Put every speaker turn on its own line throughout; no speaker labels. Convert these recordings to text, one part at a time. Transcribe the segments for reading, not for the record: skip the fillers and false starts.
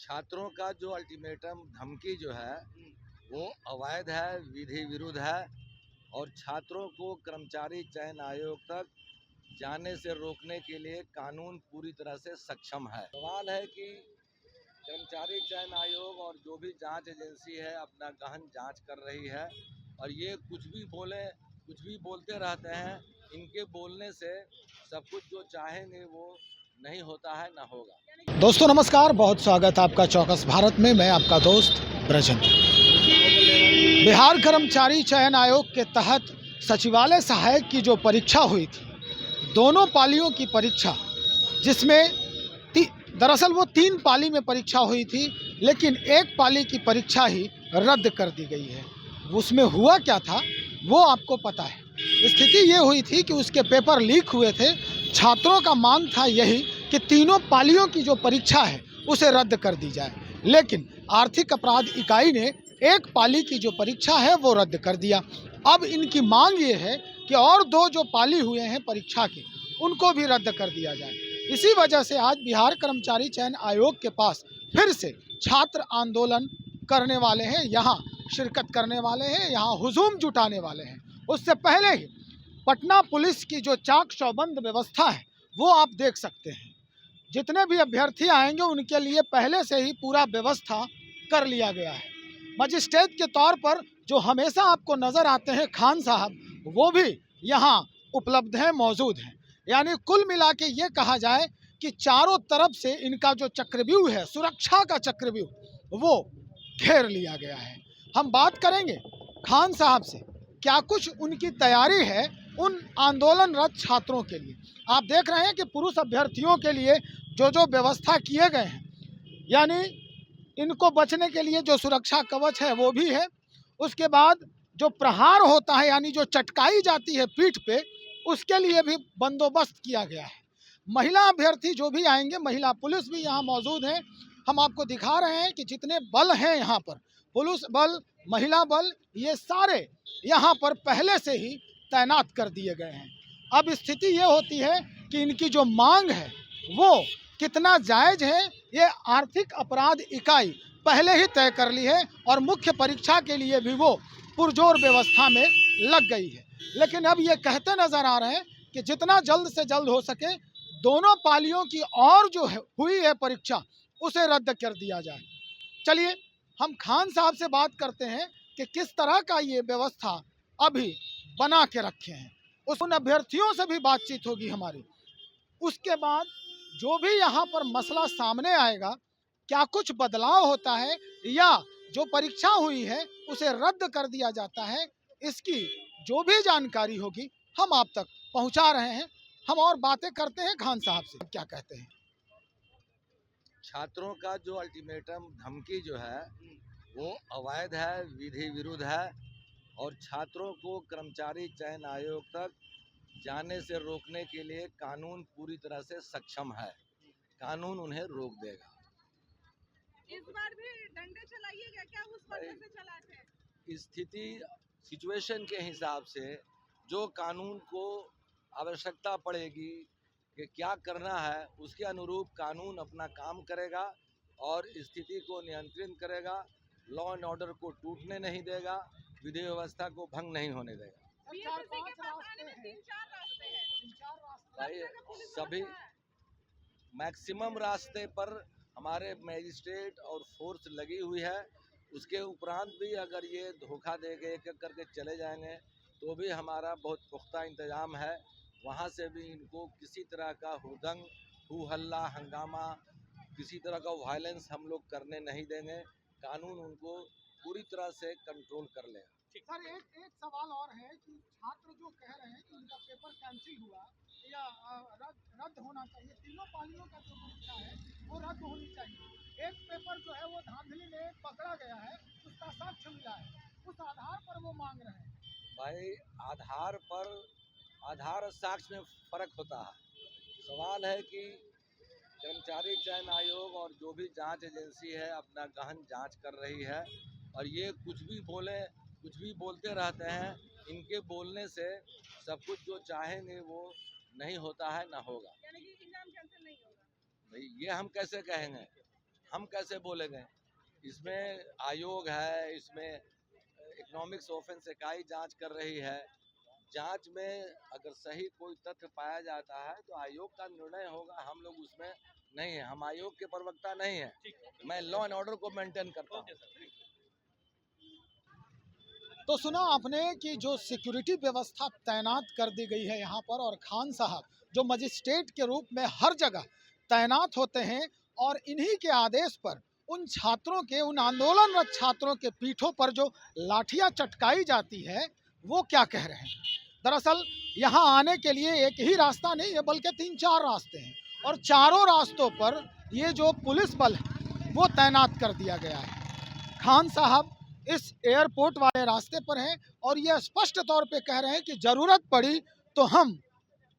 छात्रों का जो अल्टीमेटम धमकी जो है वो अवैध है, विधि विरुद्ध है और छात्रों को कर्मचारी चयन आयोग तक जाने से रोकने के लिए कानून पूरी तरह से सक्षम है। सवाल है कि कर्मचारी चयन आयोग और जो भी जांच एजेंसी है अपना गहन जांच कर रही है और ये कुछ भी बोलते रहते हैं। इनके बोलने से सब कुछ जो चाहेंगे वो नहीं होता है, ना होगा।
दोस्तों नमस्कार, बहुत स्वागत है आपका चौकस भारत में। मैं आपका दोस्त ब्रजेंद्र। बिहार कर्मचारी चयन आयोग के तहत सचिवालय सहायक की जो परीक्षा हुई थी, दोनों पालियों की परीक्षा, जिसमें दरअसल वो 3 पाली में परीक्षा हुई थी, लेकिन एक पाली की परीक्षा ही रद्द कर दी गई है। उसमें हुआ क्या था वो आपको पता है। स्थिति ये हुई थी कि उसके पेपर लीक हुए थे। छात्रों का मांग था यही कि तीनों पालियों की जो परीक्षा है उसे रद्द कर दी जाए, लेकिन आर्थिक अपराध इकाई ने एक पाली की जो परीक्षा है वो रद्द कर दिया। अब इनकी मांग ये है कि और 2 जो पाली हुए हैं परीक्षा के, उनको भी रद्द कर दिया जाए। इसी वजह से आज बिहार कर्मचारी चयन आयोग के पास फिर से छात्र आंदोलन करने वाले हैं, यहाँ शिरकत करने वाले हैं, यहाँ हुजूम जुटाने वाले हैं। उससे पहले ही पटना पुलिस की जो चाक चौबंद व्यवस्था है वो आप देख सकते हैं। जितने भी अभ्यर्थी आएंगे उनके लिए पहले से ही पूरा व्यवस्था कर लिया गया है। मजिस्ट्रेट के तौर पर जो हमेशा आपको नज़र आते हैं खान साहब, वो भी यहाँ उपलब्ध हैं, मौजूद हैं। यानी कुल मिला के ये कहा जाए कि चारों तरफ से इनका जो चक्रव्यूह है, सुरक्षा का चक्रव्यूह, वो घेर लिया गया है। हम बात करेंगे खान साहब से, क्या कुछ उनकी तैयारी है उन आंदोलनरत छात्रों के लिए। आप देख रहे हैं कि पुरुष अभ्यर्थियों के लिए जो व्यवस्था किए गए हैं, यानी इनको बचने के लिए जो सुरक्षा कवच है वो भी है। उसके बाद जो प्रहार होता है, यानी जो चटकाई जाती है पीठ पे, उसके लिए भी बंदोबस्त किया गया है। महिला अभ्यर्थी जो भी आएंगे, महिला पुलिस भी यहाँ मौजूद है। हम आपको दिखा रहे हैं कि जितने बल हैं यहाँ पर, पुलिस बल, महिला बल, ये सारे यहाँ पर पहले से ही तैनात कर दिए गए हैं। अब स्थिति ये होती है कि इनकी जो मांग है वो कितना जायज़ है, ये आर्थिक अपराध इकाई पहले ही तय कर ली है और मुख्य परीक्षा के लिए भी वो पुरजोर व्यवस्था में लग गई है। लेकिन अब ये कहते नज़र आ रहे हैं कि जितना जल्द से जल्द हो सके दोनों पालियों की और जो है हुई है परीक्षा, उसे रद्द कर दिया जाए। चलिए हम खान साहब से बात करते हैं कि किस तरह का ये व्यवस्था अभी बना के रखे हैं। उन अभ्यर्थियों से भी बातचीत होगी हमारी। उसके बाद जो भी यहाँ पर मसला सामने आएगा, क्या कुछ बदलाव होता है या जो परीक्षा हुई है उसे रद्द कर दिया जाता है, इसकी जो भी जानकारी होगी हम आप तक पहुँचा रहे हैं। हम और बातें करते हैं खान साहब से, क्या कहते हैं।
छात्रों का जो अल्टीमेटम धमकी जो है वो अवैध है, विधि विरुद्ध है और छात्रों को कर्मचारी चयन आयोग तक जाने से रोकने के लिए कानून पूरी तरह से सक्षम है। कानून उन्हें रोक देगा।
इस बार भी डंडे चलाइएगा क्या? उस बार कैसे चलाते हैं?
स्थिति सिचुएशन के हिसाब से जो कानून को आवश्यकता पड़ेगी कि क्या करना है, उसके अनुरूप कानून अपना काम करेगा और स्थिति को नियंत्रित करेगा, लॉ एंड ऑर्डर को टूटने नहीं देगा, विधि व्यवस्था को भंग नहीं होने देगा।
बीएसएससी के पास आने में 3-4 रास्ते हैं।
भाई सभी मैक्सिमम रास्ते पर हमारे मजिस्ट्रेट और फोर्स लगी हुई है। उसके उपरांत भी अगर ये धोखा देके एक एक करके चले जाएंगे तो भी हमारा बहुत पुख्ता इंतजाम है। वहाँ से भी इनको किसी तरह का हुदंग, हू हल्ला, हंगामा, किसी तरह का वायलेंस हम लोग करने नहीं देंगे। कानून उनको पूरी तरह से कंट्रोल कर लेगा।
सर एक सवाल और है कि छात्र जो कह रहे हैं कि उनका पेपर कैंसिल हुआ या रद्द होना चाहिए, तीनों पालियों का जो परीक्षा है वो रद्द होनी चाहिए। एक पेपर जो है वो धांधली में पकड़ा गया है, उसका साक्ष्य मिला है, उस आधार पर वो मांग रहे हैं।
भाई आधार और साक्ष्य में फर्क होता है। सवाल है कि कर्मचारी चयन आयोग और जो भी जांच एजेंसी है अपना गहन जांच कर रही है और ये कुछ भी बोलते रहते हैं। इनके बोलने से सब कुछ जो चाहेंगे वो नहीं होता है, ना होगा।
यानी कि एग्जाम कैंसिल नहीं होगा।
भाई ये हम कैसे कहेंगे? हम कैसे बोलेंगे? इसमें आयोग है, इसमें इकोनॉमिक्स ऑफेंस इकाई जांच कर रही है। जांच में अगर सही कोई तथ्य पाया जाता है तो आयोग का निर्णय होगा, हम लोग उसमें नहीं है, हम आयोग के प्रवक्ता नहीं है। मैं लॉ एंड ऑर्डर को मेंटेन करता हूँ।
तो सुना आपने कि जो सिक्योरिटी व्यवस्था तैनात कर दी गई है यहाँ पर, और खान साहब जो मजिस्ट्रेट के रूप में हर जगह तैनात होते हैं, और इन्हीं के आदेश पर उन छात्रों के, उन आंदोलनरत छात्रों के पीठों पर जो लाठियां चटकाई जाती है, वो क्या कह रहे हैं। दरअसल यहाँ आने के लिए एक ही रास्ता नहीं है, बल्कि 3-4 रास्ते हैं, और चारों रास्तों पर ये जो पुलिस बल है वो तैनात कर दिया गया है। खान साहब इस एयरपोर्ट वाले रास्ते पर हैं, और ये स्पष्ट तौर पे कह रहे हैं कि ज़रूरत पड़ी तो हम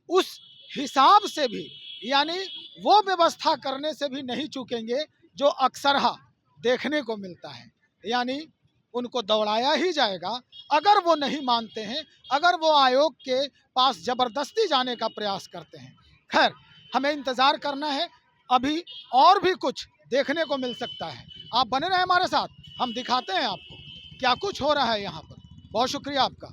उस हिसाब से भी, यानी वो व्यवस्था करने से भी नहीं चूकेंगे जो अक्सरहा देखने को मिलता है, यानी उनको दौड़ाया ही जाएगा अगर वो नहीं मानते हैं, अगर वो आयोग के पास ज़बरदस्ती जाने का प्रयास करते हैं। खैर, हमें इंतज़ार करना है, अभी और भी कुछ देखने को मिल सकता है। आप बने रहें हमारे साथ, हम दिखाते हैं आपको क्या कुछ हो रहा है यहाँ पर। बहुत शुक्रिया आपका।